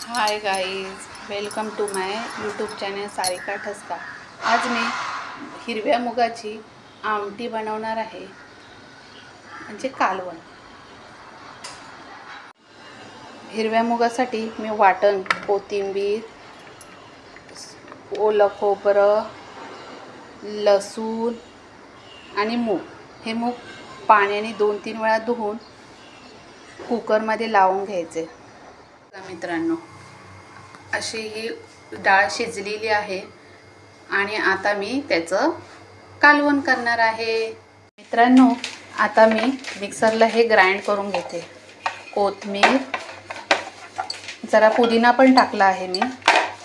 High guys, welcome to my YouTube channel Sarika Thaska. आज मी हिरव्या मुगाची आमटी बनवणार आहे, म्हणजे कालवण। हिरव्या मुगासाठी मी वाटण, कोथिंबीर, ओलं खोबरं, लसूण आणि मूग, हे मूग पाण्याने 2-3 वेळा धुवून कुकरमध्ये लावून घ्यायचे। मित्रांनो, अशी ही डाळ शिजलेली आहे आणि आता मी त्याचं कालवण करणार आहे। मित्रांनो, आता मी मिक्सरला हे ग्राइंड करून घेते। कोथिंबीर, जरा पुदिना पण टाकला आहे मी,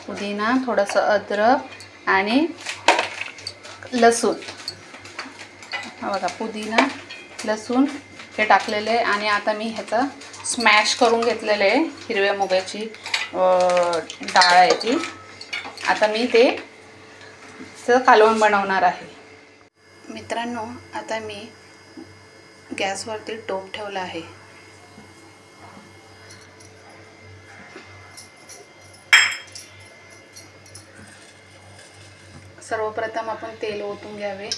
पुदिना, थोडंसं अद्रक आणि लसूण। हा बघा, पुदिना, लसूण हे टाकलेले आहे आणि आता मी ह्याचा स्मॅश करून घेतलेले आहे। हिरव्या मुगाची डाळ आहे ती। आता मी ते कालवण बनवणार आहे। मित्रांनो, आता मी गॅसवरती टोप ठेवला आहे। सर्वप्रथम आपण तेल ओतून घ्यावे।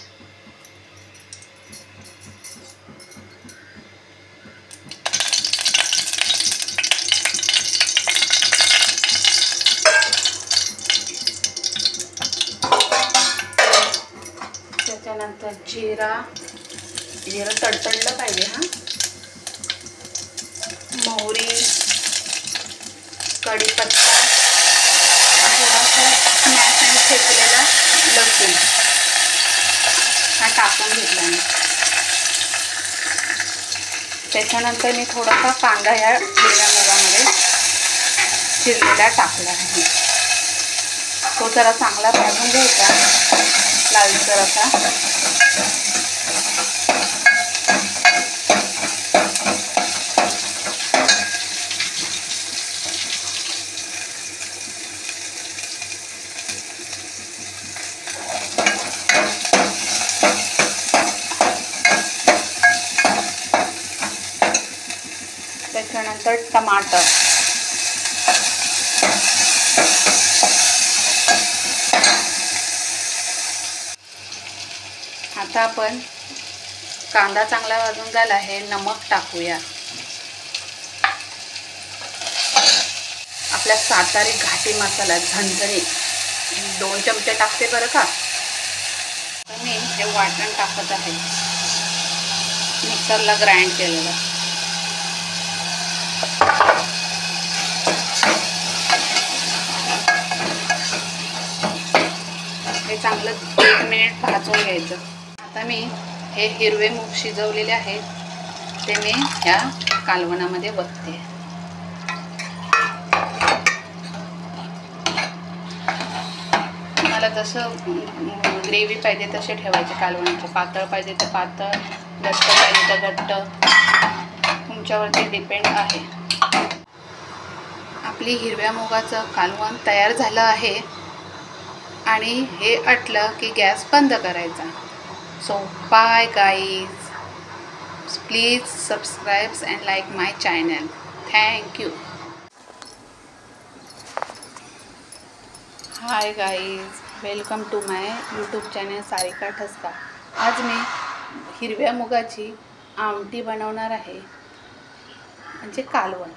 त्याच्यानंतर जिरा तडतडलं पाहिजे। मोहरी, कढीपत्ता, थोडासा स्मॅश आणि शेकलेला लसूण हा टाकून घेतला मी। त्याच्यानंतर मी थोडासा कांदा या हिरव्या मुगामध्ये चिरलेला टाकला आहे। तो जरा चांगला भाजून घ्यायचा, लालसर असा। त्याच्यानंतर टमाटर, आता आपण कांदा चांगला भाजून झाला आहे, नमक टाकूया। आपला सातारी घाटी मसाला झणझणीत 2 चमचे टाकते बरं का। मी हे वाटण टाकत आहे, मिक्सरला ग्राइंड केलेलं। हे चांगलं 1 मिनिट भाजून घ्यायचं। आता मी हे हिरवे मूग शिजवलेले आहेत, ते मी ह्या कालवणामध्ये वतते। मला जसं ग्रेव्ही पाहिजे तसे ठेवायचे कालवणाचे, पातळ पाहिजे तर पातळ, घट्ट पाहिजे तर घट्ट, तुमच्यावरती डिपेंड आहे। आपली हिरव्या मुगाचं कालवण तयार झालं आहे आणि हे आटलं की गॅस बंद करायचा। So bye guys, please subscribe and like my channel. Thank you. Hi guys, welcome to my YouTube channel Sarika Thaska. आज मी हिरव्या मुगाची आमटी बनवणार आहे, म्हणजे कालवण।